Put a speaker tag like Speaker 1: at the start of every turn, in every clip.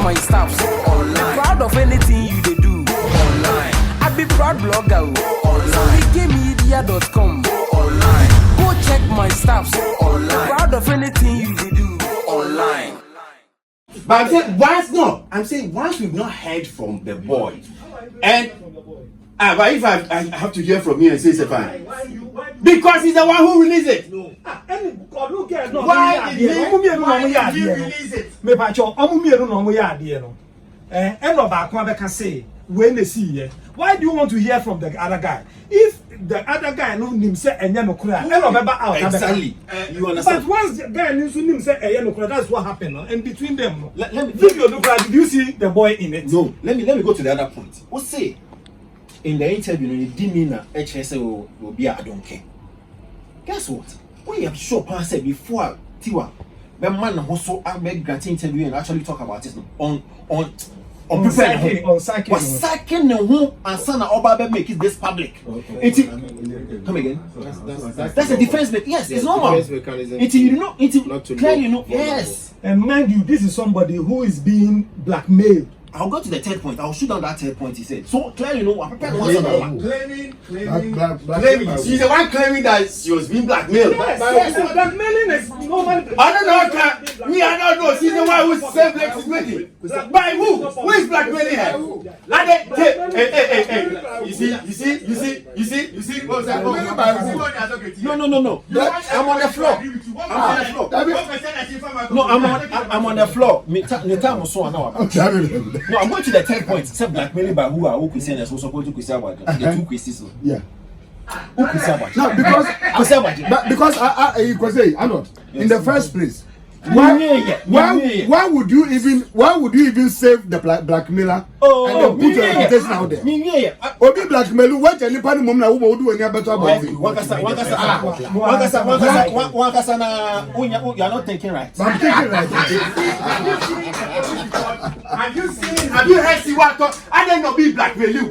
Speaker 1: my stuff online. Proud of anything you they do online. I be proud blogger online. SonikeMedia.com online. Go check my stuff online. Proud of anything you they do online.
Speaker 2: But I'm saying once we've not heard from the boy, and but if I have to hear from you and say it's fine, because he's the one who released it.
Speaker 3: No.
Speaker 2: Why did he release it?
Speaker 3: Me pacho, omumienu no mo ya ade no. Eno ba kwa beka say when they see here. Why do you want to hear from the other guy? If the other guy no nim say enye no kura, eno beba out.
Speaker 2: Exactly. You understand?
Speaker 3: But once the guy nim say enye no kura, that's what happened. No? And between them, no.
Speaker 2: Let me
Speaker 3: video look like, did you see the boy in it?
Speaker 2: No. Let me go to the other point. What say? In the interview, you didn't na HSA will be I don't care. Guess what? We have sure said before Tiwa, the man also I make grant interview and actually talk about it on prepared
Speaker 3: on psychic.
Speaker 2: Was second who and son Oba make it this public. Come again. That's a defense mechanism. Yes, it's normal. Until you know, clearly you know. Yes.
Speaker 3: And mind you, this is somebody who is being blackmailed.
Speaker 2: I'll go to the third point. I'll shoot down that third point. He said. So clearly, you know, I'm prepared.
Speaker 4: Claiming.
Speaker 2: She's the one claiming that she was being blackmailed.
Speaker 3: Yes, blackmailing is normal.
Speaker 2: I don't know. Me, I don't know. She's the one who's self-explaining. By who? Who is blackmailing her? Hey. You see. What's that? No. I'm on the floor. No, I'm on the floor. No, I'm going to the third point. Except blackmailing by who Christian is also going to Christian about the two Christians.
Speaker 5: Yeah.
Speaker 2: Who Christian about?
Speaker 5: No, because you could say, Arnold, in the first place, why would you even save the blackmailer and then put your reputation out there? Obi blackmail what any party mum na wo do any better about it.
Speaker 2: You are not thinking right.
Speaker 5: I'm thinking right.
Speaker 2: Have you heard Siwato? I don't know be blackmail you.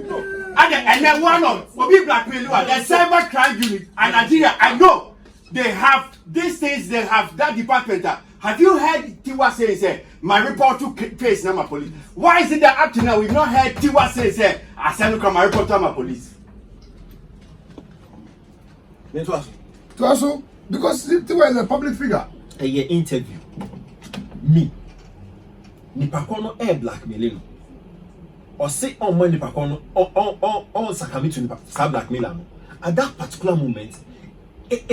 Speaker 2: And then one of be blackmail you. The cyber crime unit and Nigeria, I know they have these things, they have that department. Have you heard Tiwa say my report to case now my police? Why is it that up to now we've not heard Tiwa say I send my report to my police?
Speaker 5: To also because Tiwa is a public figure.
Speaker 2: A year interview. Me. Nipakono air blackmailing. Or say on money Nipakono on Sakamitu Nipa blackmailer. At that particular moment, it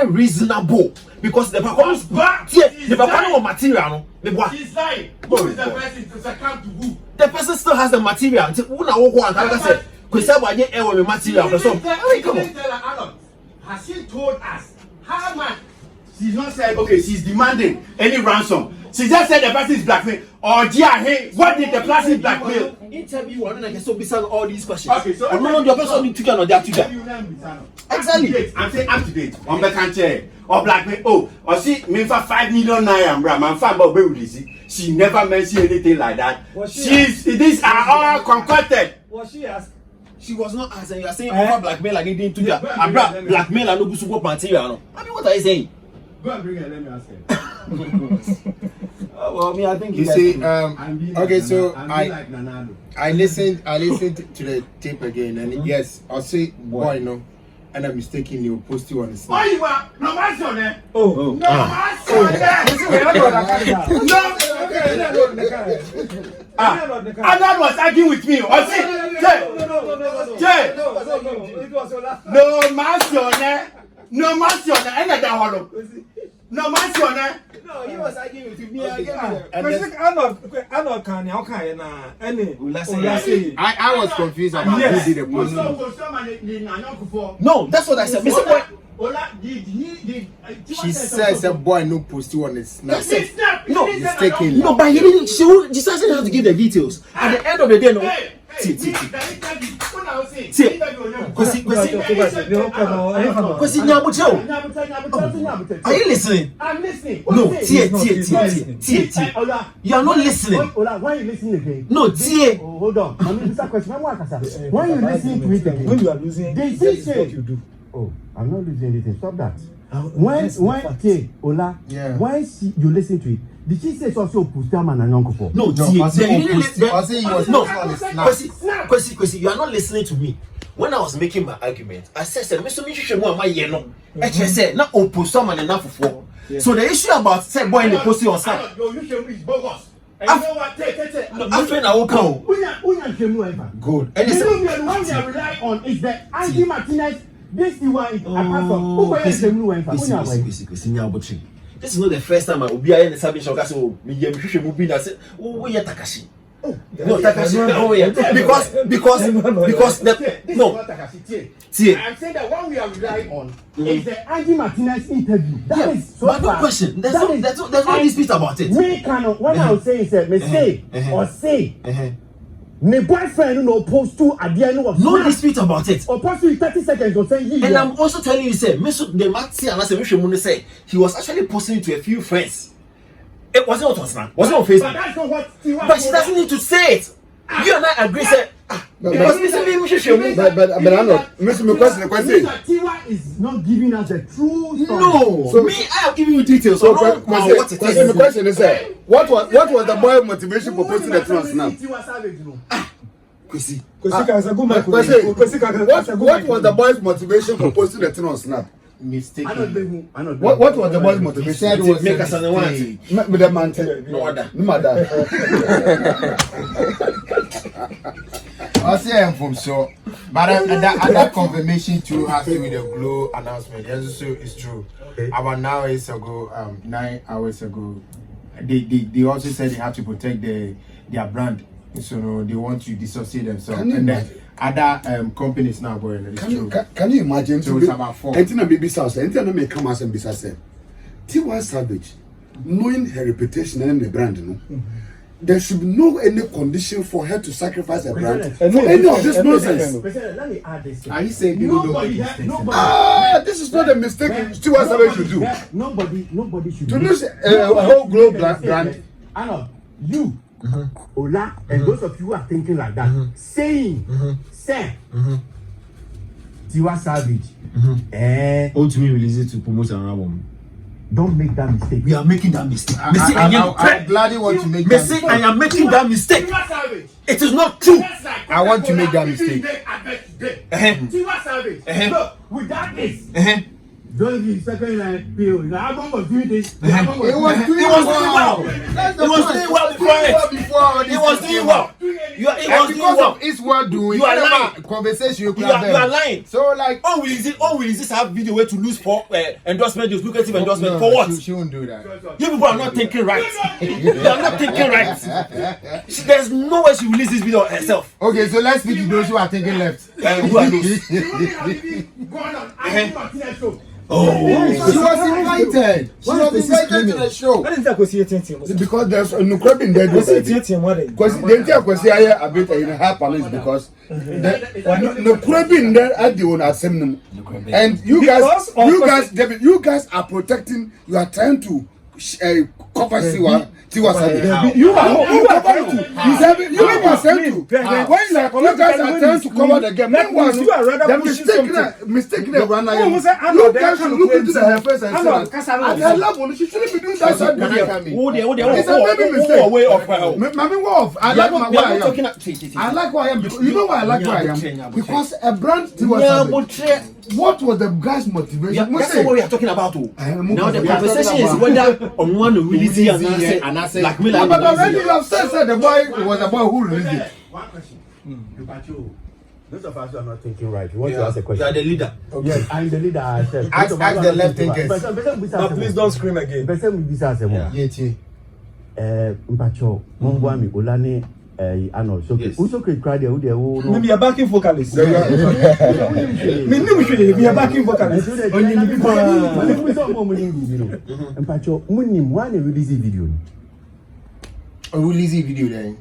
Speaker 2: reasonable because the Pakono material.
Speaker 4: He's lying. Who is the person to succumb to who?
Speaker 2: The person still has the material. Who now walk on? I said, "Because I get air with material." Come on.
Speaker 4: Has she told us how much?
Speaker 2: She's not said. Okay, she's demanding any ransom. She just said the person is blackmail. Or hey, what did the person blackmail? Interview one and I can so beside all these questions.
Speaker 4: Okay, so
Speaker 2: no, the person to get on that together. Exactly.
Speaker 4: I'm saying up to date.
Speaker 2: On the country or blackmail. Oh, or she me for 5 million naira, bro. Man, fan about she never mentioned anything like that. These are all concocted.
Speaker 3: Was she asked?
Speaker 2: She was not asking. You are saying blackmail like anything to that. Blackmail and no good support material. I mean, what are you saying?
Speaker 4: Go and bring her. Let me ask her.
Speaker 2: Well, me, I think
Speaker 5: you see. Okay, so
Speaker 4: I
Speaker 5: listened to the tape again, and yes, I'll say boy, no, and I'm mistaken. You post you on the
Speaker 4: snap. Oh, you are no man on there.
Speaker 3: Oh,
Speaker 4: no man on there.
Speaker 2: Anand was arguing with me. I said, Jay, no man on there. No mercy on that. No mercy on that.
Speaker 4: No, he was arguing with me again.
Speaker 3: I'm not can any.
Speaker 5: I was confused about who did the post.
Speaker 2: No, that's what I said.
Speaker 5: She says a boy no post you on the snap.
Speaker 2: No,
Speaker 5: mistakenly.
Speaker 2: No, but he didn't. She doesn't have to give the details. At the end of the day, no. Are you listening?
Speaker 4: I'm listening.
Speaker 2: No, Tie. You are not listening.
Speaker 4: Why are you listening again?
Speaker 2: No, Tie.
Speaker 4: Hold on. I mean, this question. Why are you listening to it again?
Speaker 3: When you are losing,
Speaker 4: they say what you do. Oh, I'm not losing anything. Stop that.
Speaker 6: Okay, Ola, when you listen to it, did she say also Pustaman and Uncle for?
Speaker 4: No, Kwesi, you are not listening to me. When I was making my argument, I said, Mr. Mishu, my yellow. I said, not Pustaman enough for. So the issue about said boy in the post on Sam.
Speaker 2: is bogus. And
Speaker 4: you
Speaker 2: know what? Take.
Speaker 4: After I will come.
Speaker 6: Good.
Speaker 4: And
Speaker 6: the
Speaker 4: it's
Speaker 6: one we are relying on is the Angie Martinez. This is why apart from
Speaker 4: this is not the first time I will be in the Sabin Shoka. So, me, you movie that said, oh, we are Takashi. No, Takashi. Oh, yeah. Because no. See,
Speaker 6: I'm saying that what we are relying on is the Angie Martinez interview. That is so
Speaker 4: but no question. There's no dispute about it.
Speaker 6: Me cannot. What I was saying is that me say or say. My boyfriend no post to at the end of
Speaker 4: no dispute about it.
Speaker 6: Or post to 30 seconds or saying
Speaker 4: and I'm also telling you, say, the Maxi and I say, he was actually posting to a few friends. It wasn't on Snap, wasn't on Facebook.
Speaker 6: But that's not what
Speaker 4: but she doesn't need to say it. You and I agree, say, because Mr.
Speaker 5: But I'm not. Mr. McQuestion.
Speaker 6: Tiwa is not giving us the true story.
Speaker 4: No, so me, I am giving you details. So what it is.
Speaker 5: The question is, what was the boy motivation for posting the trans now?
Speaker 4: Kwesi.
Speaker 5: What was the boy's motivation for posting the trans snap?
Speaker 6: Mistake.
Speaker 5: What was the boy's motivation?
Speaker 4: Was make us an one.
Speaker 5: With the man,
Speaker 4: no other.
Speaker 5: No matter.
Speaker 7: I say I'm from so, but that confirmation too has to do with the Glow announcement. Yes, so it's true. Okay. About 9 hours ago, they also said they have to protect their brand, so no, they want to dissociate themselves. And then other companies now going. It's true.
Speaker 5: Can you imagine?
Speaker 7: So it's about 4.
Speaker 5: Anything baby sounds. Anything may come as and be said. Tiwa Savage, knowing her reputation and the brand, no. There should be no any condition for her to sacrifice her brand for any of this nonsense.
Speaker 6: Let me add this.
Speaker 7: Are you saying people don't make mistakes?
Speaker 5: This is not a mistake Tiwa Savage should do.
Speaker 6: Nobody should
Speaker 5: to lose a whole globe brand.
Speaker 6: I know you, Ola, and those of you who are thinking like that, saying, say, Tiwa Savage,
Speaker 4: ultimately release it to promote an album.
Speaker 6: Don't make that mistake.
Speaker 4: We are making that mistake.
Speaker 7: I gladly want to make that mistake.
Speaker 4: I am making that mistake. It is not true.
Speaker 7: I want to make that mistake.
Speaker 6: Tiwa Savage. Look, without this, don't be second line bill. The album was doing this.
Speaker 7: It was doing well.
Speaker 4: It was doing well before it. It was doing well. It was doing well.
Speaker 7: It's worth doing.
Speaker 4: You are lying.
Speaker 7: Conversation you
Speaker 4: are lying.
Speaker 7: So like,
Speaker 4: will this have video way to lose for endorsement, just lucrative endorsement for what?
Speaker 7: She won't do that.
Speaker 4: You people are not thinking right. You are not thinking right. There's no way she will release this video herself.
Speaker 7: Okay, so let's speak to those who are thinking left.
Speaker 4: Who are those?
Speaker 7: She was invited. She was invited to the show.
Speaker 5: Because there's no crab in there. Because the entire question I a bit in happen is because no crab in there at the one assembly. And you guys are protecting. You are trying to cover Tiwa Savage. You are trying to. You guys are trying to cover the game. Meanwhile, the mistake they run now. You guys should look into the face and say, at her level, she shouldn't be doing that. It's a baby mistake. I like who I am. You know why I like who I am? Because a brand Tiwa Savage. What was the guy's motivation?
Speaker 4: That's what we are talking about. Now the conversation is whether on one to release it and I say blackmail.
Speaker 5: But already you have said the boy was the boy who released it.
Speaker 6: One question. Those of us who are not thinking right, you want to ask a question?
Speaker 4: You are the leader.
Speaker 6: Yes, I'm the leader. I said.
Speaker 7: Ask the left thinkers.
Speaker 3: Now please don't scream again.
Speaker 6: Mpacho, Mongwami, Olani. Ano, so okay, cry there.
Speaker 3: Maybe a backing vocalist. We are backing vocalist.
Speaker 6: Mpacho, Munim, why they release video?
Speaker 7: A release video then.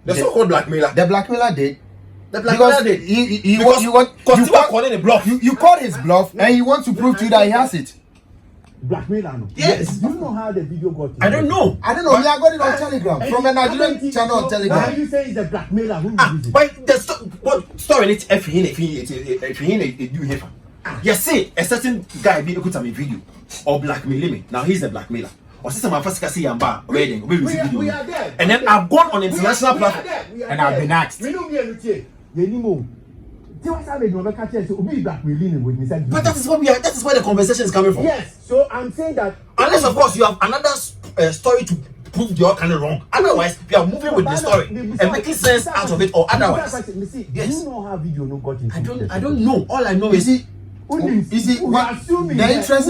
Speaker 4: The so-called blackmailer.
Speaker 7: The blackmailer did.
Speaker 4: The blackmailer did.
Speaker 7: You calling a bluff. You called his bluff, and he wants to prove to you that he has it.
Speaker 6: Blackmailer.
Speaker 4: Yes.
Speaker 6: Do you know how the video got?
Speaker 4: I don't know.
Speaker 7: We are got it on Telegram from a Nigerian channel on Telegram.
Speaker 6: Why you say it's a blackmailer? Who is it?
Speaker 4: But the story it if he do here. You see a certain guy be able to make video. or blackmail me. Now he's the blackmailer. Or sister my first see yamba wedding.
Speaker 6: We are there.
Speaker 4: And then I've gone on international platform
Speaker 7: and I've been asked.
Speaker 6: We know me and you. Yenimo. But
Speaker 4: that is what we are. That is where the conversation is coming from.
Speaker 6: Yes, so I'm saying that
Speaker 4: unless of course you have another story to prove you're kind of wrong. Otherwise, we are moving with the story and making sense out of it. Or otherwise,
Speaker 6: yes. You know how video no got into.
Speaker 4: I don't know. All I know is
Speaker 7: the interesting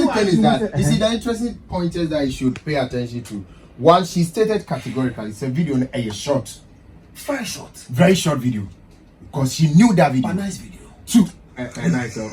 Speaker 7: thing is that the interesting point is that you should pay attention to. One, she stated categorically, it's a video a short,
Speaker 4: very short,
Speaker 7: very short video, because she knew that video.
Speaker 4: A nice video.
Speaker 7: Two.
Speaker 5: Nice.
Speaker 6: In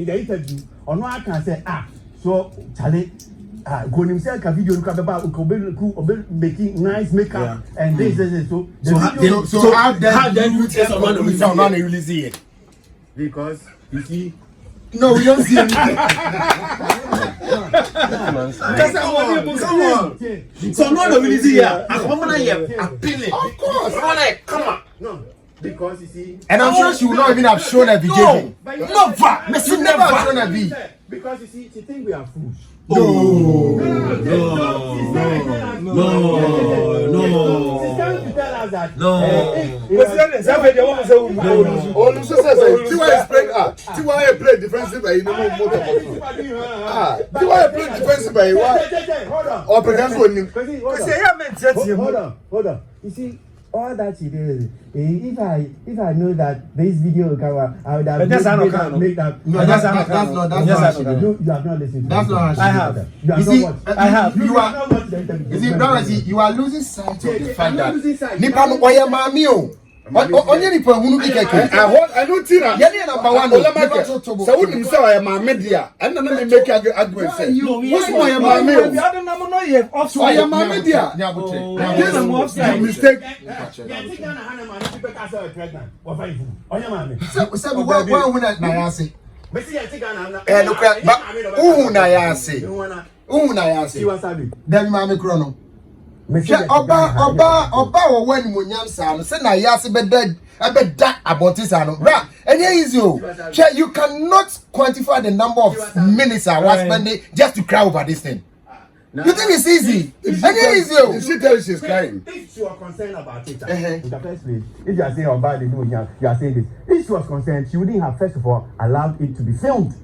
Speaker 6: the interview, or no, I can say, so Charlie. Go himself a video making nice makeup and this so
Speaker 7: how then you tell someone to really see it?
Speaker 6: Because you see
Speaker 7: no, we don't see anything.
Speaker 4: Come on. So no really see here. I'm appealing.
Speaker 7: Of course.
Speaker 4: Come on.
Speaker 6: No. Because you see,
Speaker 7: and I'm sure she would not even have shown a video.
Speaker 4: No, she never have shown a
Speaker 6: video. Because you see, she think we are fools.
Speaker 4: No.
Speaker 6: She's trying to tell us that.
Speaker 5: Tiwa play defensive by no more motor. Tiwa play defensive by what? Or pretend
Speaker 6: Hold on. You see, all that she did. If I know that this video cover, I would have
Speaker 7: that's not
Speaker 6: You have not listened.
Speaker 7: That's not
Speaker 6: I have.
Speaker 7: I have. You are losing sight of the fact that Nipa no oya mami onye nipa hunu bi keke.
Speaker 5: I don't think that.
Speaker 7: Yeni number 1
Speaker 5: so who him say oya mami dia and na me make argument say who's oya mami oya mami dia mistake
Speaker 7: so what na yase no kra ba na yase dem mami kro no Oba wo wani monyam sa no se na yase beda abotisa no bra enye easy o you cannot quantify the number of minutes I was spending just to cry over this thing. You think it's easy? Enye easy o.
Speaker 5: She tells she's crying.
Speaker 6: If she was concerned about it, in the first place, if you are saying about the new you are saying this. If she was concerned, she wouldn't have first of all allowed it to be filmed.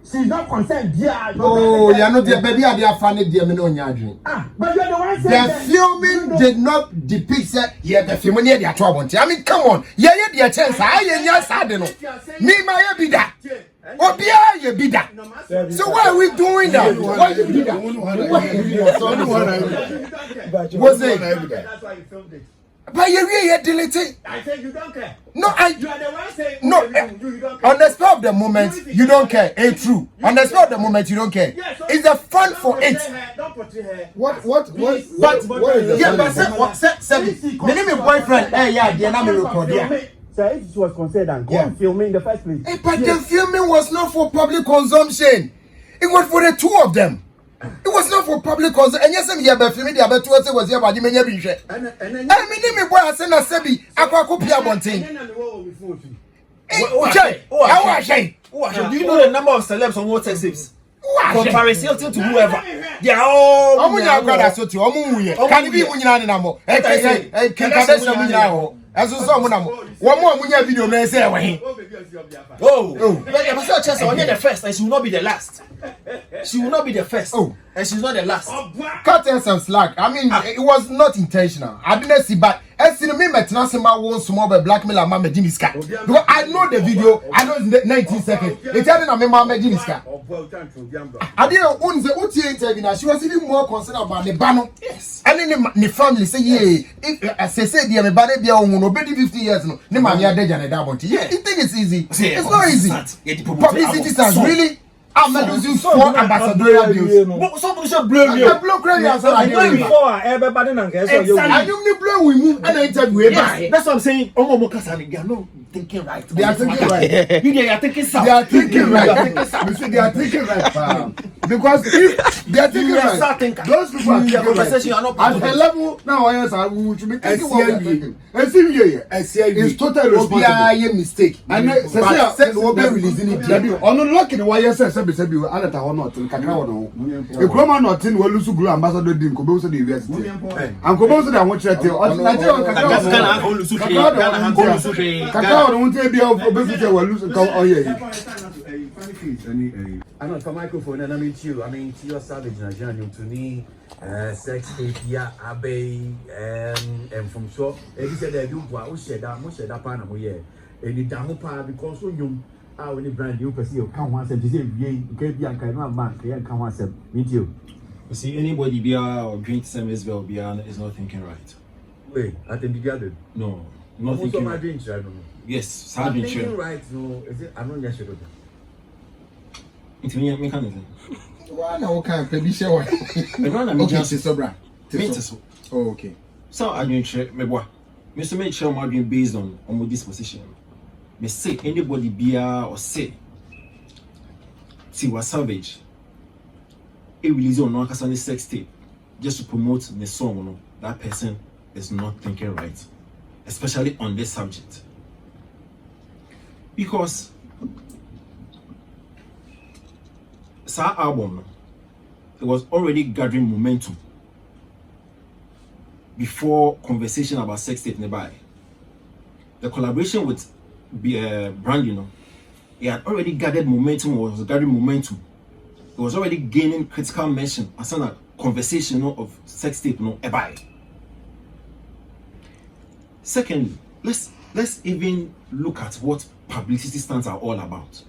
Speaker 6: She's not concerned. Yeah.
Speaker 7: Oh, you're not there, baby. Are funny, dear? Me no nyadri.
Speaker 6: But you're the one
Speaker 7: The
Speaker 6: saying
Speaker 7: filming did not depict that. Yeah, the filming near the trouble. I mean, come on. Yeah, the chance. I no. Me my be that. Obia you be that. So why are we doing that? Why you be that?
Speaker 5: What's it?
Speaker 6: That's why you filmed it.
Speaker 7: But you really delete it.
Speaker 6: I said you don't care.
Speaker 7: No,
Speaker 6: You are the one saying
Speaker 7: no.
Speaker 6: You don't care.
Speaker 7: On the spur of the moment, you don't care. Ain't true. On the spur of the moment, you don't care. It's a fun for it.
Speaker 6: Don't portray her.
Speaker 5: What is the
Speaker 7: Yeah, but my name is boyfriend. Hey, yeah, the name record. Yeah.
Speaker 6: So if she was concerned and go and film in the first place.
Speaker 7: Hey, but the filming was not for public consumption. It was for the two of them. It was not for public consumption. And yes, I'm here, but filming the other two was here, but you may never be sure. I mean, boy, I send a sebi. I can't copy a one thing.
Speaker 4: Do you know the number of celebs on WhatsApp tips? From Paris Hilton to whoever. They are all.
Speaker 7: Can you be when you're not more? Hey, as you saw, one more video may say,
Speaker 4: oh, but the chance on the first, and she will not be the last. She will not be the first.
Speaker 7: Oh,
Speaker 4: and she's not the last.
Speaker 7: Cut her some slack. I mean, it was not intentional. I didn't see, but I see me Metnasima won't small blackmail and Mama Jimmy's cat. Because I know the video, I know it's 19 seconds. It's telling me Mama Jimmy's cat. I didn't own the OTA interview. She was even more concerned about the banner.
Speaker 4: Yes.
Speaker 7: And then the family say, yeah, if I say, dear, my body be on 50 years, no, Nima, dead and a double. Yeah, you think it's easy? It's not easy. Publicity sounds really. I'm not using 4 ambassadorial deals.
Speaker 4: Somebody should blame me.
Speaker 7: The blow crazy answer. I
Speaker 3: When before everybody na get so you.
Speaker 7: I don't need blow with you. And I interview.
Speaker 4: Yes, that's what I'm saying. Omo Mokasani, they are not thinking right.
Speaker 7: They are thinking right.
Speaker 4: They are thinking south.
Speaker 7: They are thinking right. You see, they are thinking right. Because if they are thinking right, those people are thinking right. At the level now, we should be thinking what we are thinking. It's totally responsible. Mistake. And say we releasing it. On unlocking why you say be anata ho not kakra ho no. E kroma not in we lose glue ambassador din ko be so the university. And ko be so the won chete. On Nigeria kakra ho lose kakra ho no be obefite we lose ka oye.
Speaker 6: I know for microphone and I mean you Savage Nigerian to me sex tape ya abe and from so e said that you wa o share that pa na mo ye e di da ho pa because so nyum when the brand you person you can one say you get be an kind of man can one say meet you.
Speaker 8: You see, anybody be or drink service well be is not thinking right.
Speaker 6: Wait, I think you got
Speaker 8: no, not thinking right.
Speaker 6: Drinks, I don't know.
Speaker 8: Yes,
Speaker 6: thinking right. No, is it? I'm not just sure.
Speaker 8: It's me mechanism.
Speaker 7: Why now can be sure? Okay, Sobra. Oh, okay.
Speaker 8: So I drink me boy. Mr. Make sure my drink based on my disposition. Me say anybody be or say Tiwa Savage it release on one sex tape just to promote the song, you know, that person is not thinking right, especially on this subject. Because Sa album, it was already gathering momentum before conversation about sex tape nearby. The collaboration with Brand, you know, it had already gathered momentum, or was gathering momentum. It was already gaining critical mention as a conversation, you know, of sex tape, you know, ebai. Secondly, let's even look at what publicity stunts are all about.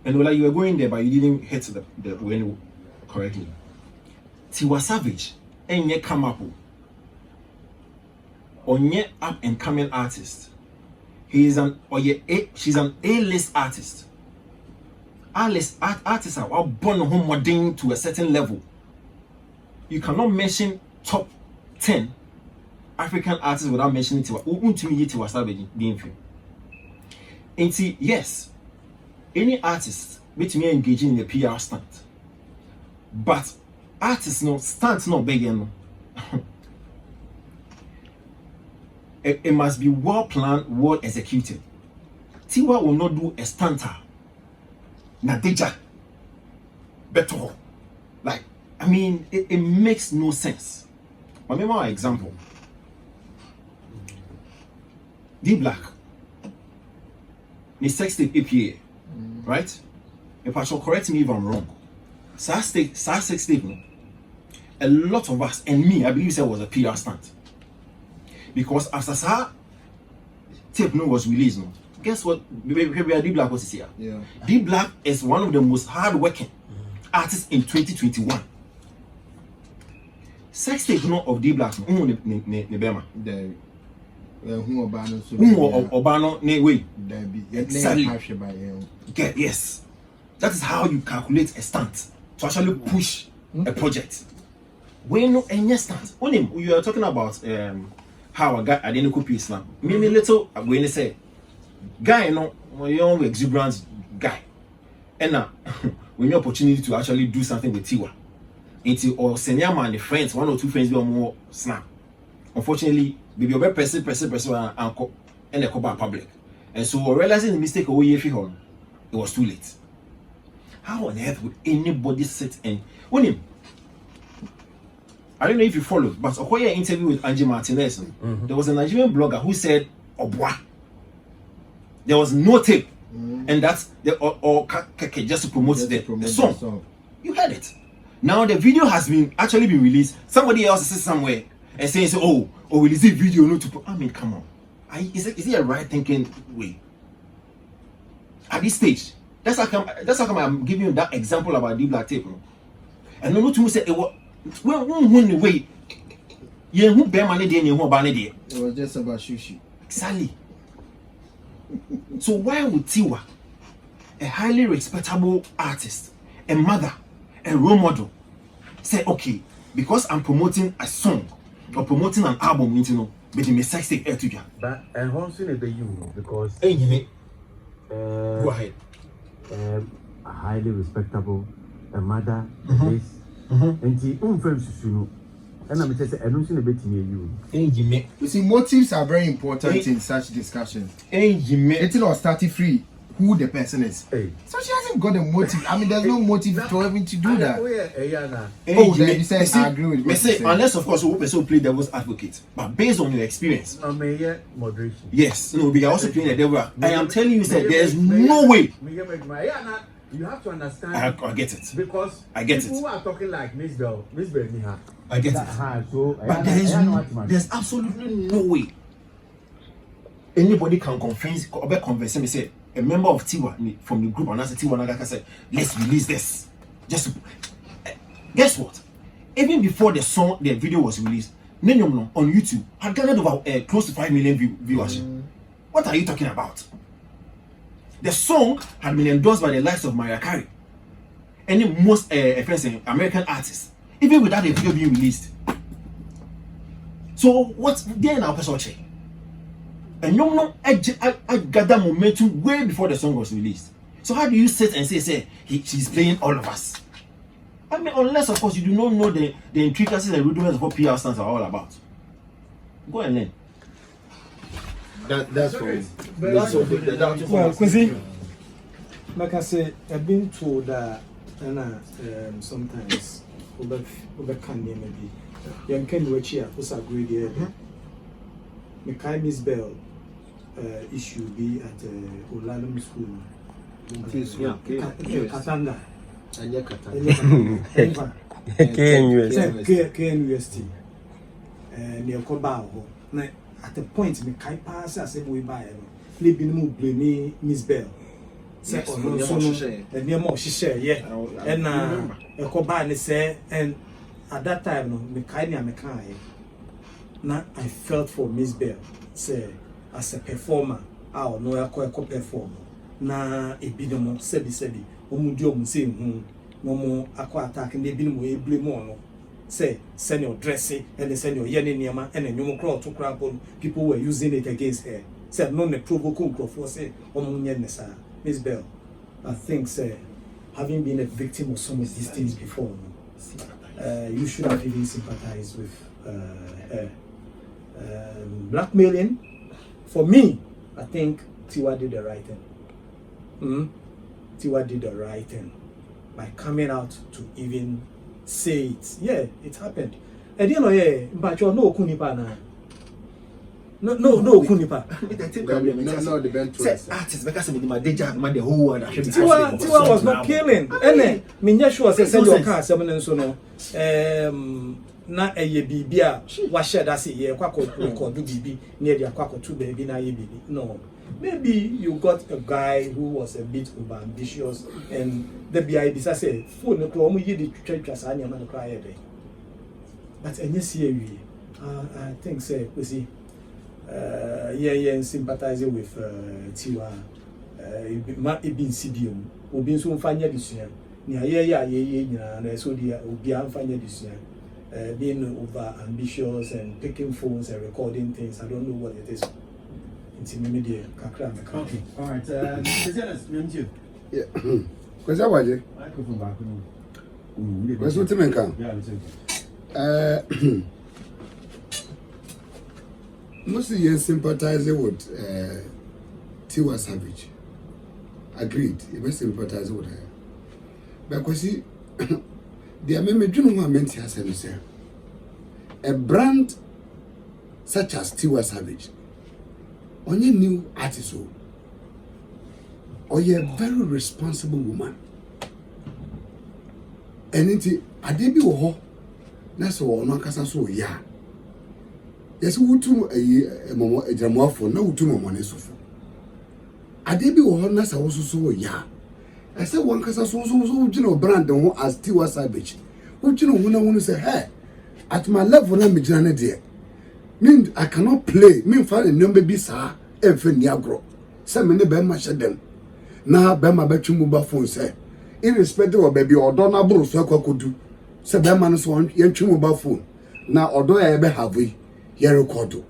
Speaker 8: And well, you were going there, but you didn't hit the when correctly. Tiwa Savage, enye come up, onye up and coming artist. She's an A-list artist. Artists are all born home to a certain level. You cannot mention top 10 African artists without mentioning Tiwa Savage being free. And see, yes, any artist with me engaging in a PR stunt, but artists no stunts not big enough. It must be well planned, well executed. Tiwa will not do a stunter. Nadeja. Better. Like, I mean, it makes no sense. Remember my example. D Black. The sex tape APA. Right? If I shall correct me if I'm wrong. Sex tape, no? A lot of us, and me, I believe it was a PR stunt. Because after Sa tape no was released, no, guess what? D Black was here.
Speaker 7: Yeah.
Speaker 8: D Black is one of the most hard-working artists in 2021. Sex tape no of D Black no ne Bema.
Speaker 7: Who
Speaker 8: Obano ne way.
Speaker 7: Exactly.
Speaker 8: Yes. That is how you calculate a stunt to actually push a project. When no any stunt. When you are talking about how a guy identical piece now. Me little when they say guy no young exuberant guy. And now when your opportunity to actually do something with Tiwa. Into or senior man, the friends, 1 or 2 friends be more snap. Unfortunately, baby over person and a cover public. And so realizing the mistake away if it was too late. How on earth would anybody sit and when him? I don't know if you followed, but Okoye interview with Angie Martinez, there was a Nigerian blogger who said Obwa. There was no tape, and that's the or just to promote the song. You heard it. Now the video has actually been released. Somebody else is somewhere and saying, "Oh, will this video not to?" I mean, come on. Is it a right thinking way? At this stage, that's how come I'm giving you that example about D Black tape. And no to say it was when way. Yeah, who bear money there and who ban it.
Speaker 7: It was just about sushi.
Speaker 8: Exactly. So why would Tiwa, a highly respectable artist, a mother, a role model, say, okay, because I'm promoting a song or promoting an album, you know, but the message take air to you.
Speaker 6: But and also you because
Speaker 8: go ahead.
Speaker 6: A highly respectable, a mother, this, and the unfriends and I'm just announcing a bit near you.
Speaker 7: You see, motives are very important in such discussions. It's not starting free who the person is. So she hasn't got a motive. I mean, there's no motive for having to do that. Then you say I agree with
Speaker 8: me. Unless, of course, we also play devil's advocate, but based on your experience.
Speaker 6: Moderation.
Speaker 8: Yes, no, we are also playing the devil. I am telling you, sir, there's no way.
Speaker 6: You have to understand.
Speaker 8: I get it.
Speaker 6: Because
Speaker 8: I get
Speaker 6: people who are talking like Miss Bell,
Speaker 8: I get it. But there's absolutely no way anybody can convince me, say, a member of Tiwa from the group, and I said, Tiwa Nagaka said, let's release this. Just guess what? Even before the video was released, Nenyom on YouTube had gathered over close to 5 million viewership. What are you talking about? The song had been endorsed by the likes of Mariah Carey and most American artists, even without the video being released. So what's there in our personal check? And I gather momentum way before the song was released. So how do you sit and say she's playing all of us? I mean, unless of course you do not know the intricacies and rudiments of what PR stands are all about. Go and learn.
Speaker 4: That's for me.
Speaker 3: Well, Quincy, like I say, I've been told that sometimes over can maybe young can watch here who's agreed here. The Miss Bell issue be at Olalum School. Katanga. KNUST. Near Kobao. At the point, me kai pass as if we buy it. Libin mu blame Miss Bell. Say on and near more she share, yeah. And a Kobani say, and at that time, no, me kai near me kai. Now I felt for Miss Bell, say, as a performer, our no performer. Na a bidamo, sebi, omudio saying, no more aqua attack and they been way blame on. Say, send your dressing and they send your yenny niama and then you crowd to crap on people were using it against her. Said, no, the provoking for say, Omunyanessa, Miss Bell. I think, say, having been a victim of some of these things before, you should have even sympathized with blackmailing. For me, I think Tiwa did the right thing. Tiwa did the right thing by coming out to even say it. Yeah, it happened. And you know, but you're no kunipa na. No kunipa.
Speaker 7: No, the bench
Speaker 8: artists because of my deja man the whole world.
Speaker 3: Tiwa was not killing. And me sure say your car seven so no. Na eye bibia wa share that say ye kwako record bibi near the kwako 2 baby na ye bibi. No. Maybe you got a guy who was a bit over ambitious and the BIB say phone no call you the church as any man cry there. But yes here I think say we see sympathizing with Tiwa ibin CBO obi so mfanya disua ni ye nyina so dia obi amfanya disua being over ambitious and picking phones and recording things. I don't know what it is. Media, okay, all right. You.
Speaker 5: Yeah. Because I was it. What's what you come? Mostly sympathizing with Tiwa Savage. Agreed. You must sympathize with her. Because see, the American woman has a brand such as Tiwa Savage. Only new artist, or you're a very responsible woman. And it's a debut ho. That's all. No casa so yeah. Yes, who to a momo a jamafo no to money so. A debut ho nasa also so yeah. I said one casa so brand as Tiwa Savage. Who you know when I say hey, at my level I'm a dear. Mean I cannot play. Mean find a number be sir and for Niagro. Some in the bed much of them. na be ma betwi mobile phone say irrespective of baby odo na bro so akwakodu say be ma no so yentwi mobile phone na odo ya be have ye record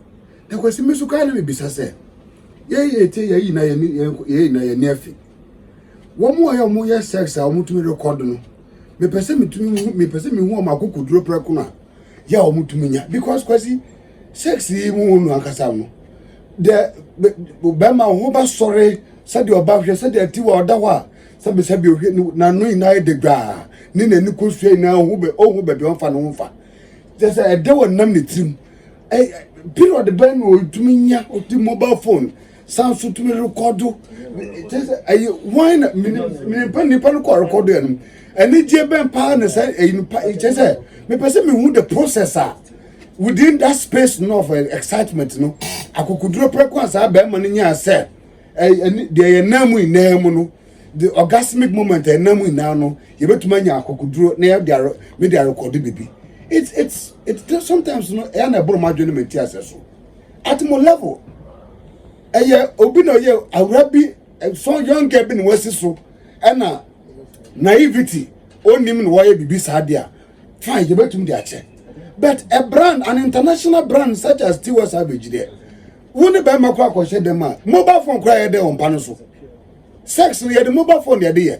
Speaker 5: na kwesi mesu ka na me bisa say ye te ye na ye ni afi wo mo ye sex a mo tumi record no me pese me hu o makokuduro preko na ya o mo tumi nya because kwesi sex mu no akasa no de be ma ho ba sorry said your back said the tea or dawa said you na no ina de gra ni na ni ko sua ina ho be be on fa no fa just a de wonam ne tim period the ben o tumi nya o ti mobile phone sound so tumi record just why me pan ko record em eni je ben pa na say just me person me hu the processor within that space no of excitement no akokuduro preko asa be man nya say the enamu inamu no the orgasmic moment enamu ina no ye betuma nya akokuduro na me dey record baby it's sometimes no e na bro ma dwene meti aseso at mo level obi no ye awrabi so young girl bi no wasiso na naivety onim no waye bibi sadia fine ye betum dey ache but a brand an international brand such as Tiwa Savage there woni be makwa kwhye dem a mobile phone kra ye dey on pano so sex no ye the mobile phone ye dey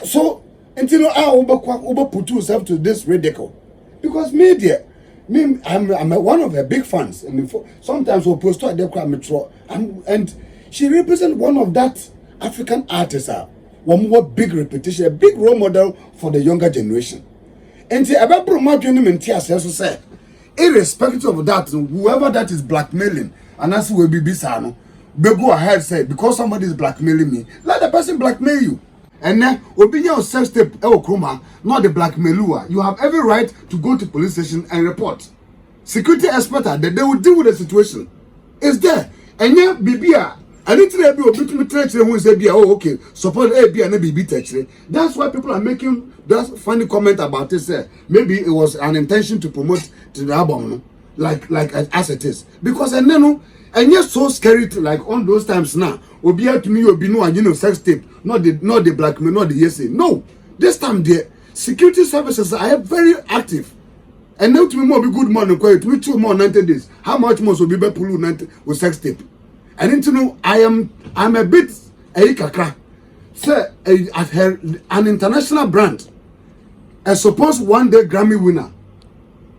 Speaker 5: so until we put yourself to this ridicule because media I'm one of her big fans and sometimes we post to the crowd metro and she represents one of that African artists one more big reputation a big role model for the younger generation and the about promoting him in tears also say irrespective of that whoever that is blackmailing and as will be bisano they go ahead say because somebody is blackmailing me let the person blackmail you and then obinya sex tape kroma not the blackmailer you have every right to go to police station and report security expert they will deal with the situation is there and yeah bibia I need to be obi to touch who say bia oh okay support bia na bibi touch that's why people are making that funny comment about it say maybe it was an intention to promote to the album no? like as it is because and then and yet so scary to like on those times now obi to me obi no and sex tape not the blackmail not the yes no this time the security services are very active and now to me more be good money to me 2 more 90 days how much more will be pull 90 with sex tape and into know I'm a bit kakra say at her an international brand I suppose one day Grammy winner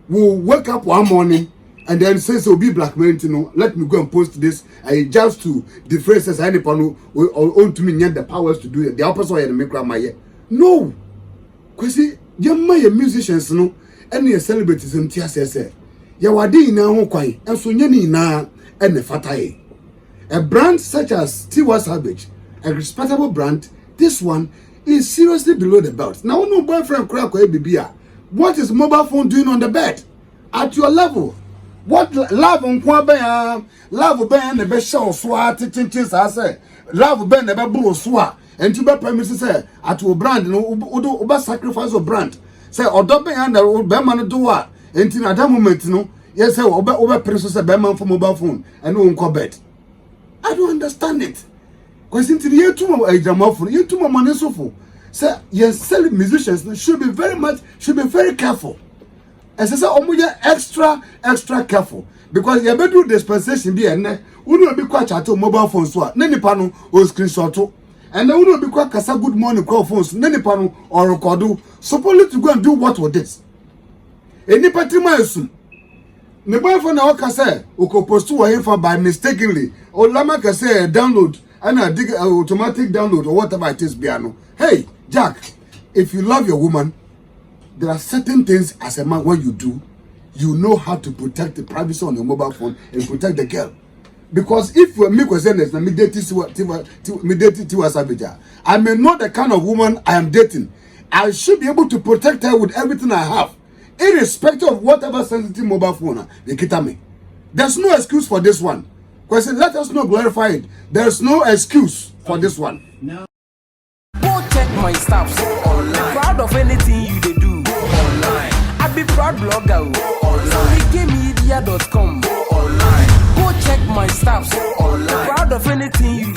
Speaker 5: will wake up one morning and then says will be blackmailing you know let me go and post this just to defray says any pano own to me need the powers to do it the opposite way to make my no kwesi yemma ye musicians no and your celebrities in tia say ya wadi na ho kwan enso nye ni na ene fatai a brand such as Tiwa Savage a respectable brand this one is seriously below the belt now no boyfriend crack or bibia what is mobile phone doing on the bed at your level what love on kwa love ben na be show so atinchin say love ben na be bro so and you be promise say at your brand no uba sacrifice your brand say odo ben na be man do a enti na that moment no yes say oba press say be man for mobile phone and no on bed I don't understand it because into the too ejamafo you too money so for say yes musicians should be very careful. As I say, extra careful because you better do dispensation be and we will be quite at mobile phones. Nani pano or screenshot, and then we will be quite kasa good morning call phones. Nani pano or record. Supposed to go and do what with this. Any party my soon. Mobile phone now kasa uko post to him for by mistakenly or lama kasa download and I dig automatic download or whatever it is piano. Hey Jack, if you love your woman. There are certain things as a man when you do, you know how to protect the privacy on your mobile phone and protect the girl. Because if you make a sentence, me dating Tiwa Savage, I may know the kind of woman I am dating. I should be able to protect her with everything I have, irrespective of whatever sensitive mobile phone they get me. There's no excuse for this one. Because let us not glorify it. There's no excuse for this one.
Speaker 1: No. Go check my stuff online. Proud of anything you do. Online. I be proud blogger. Online. SonnyKmedia.com. Online. Go check my stuff online. Proud of anything you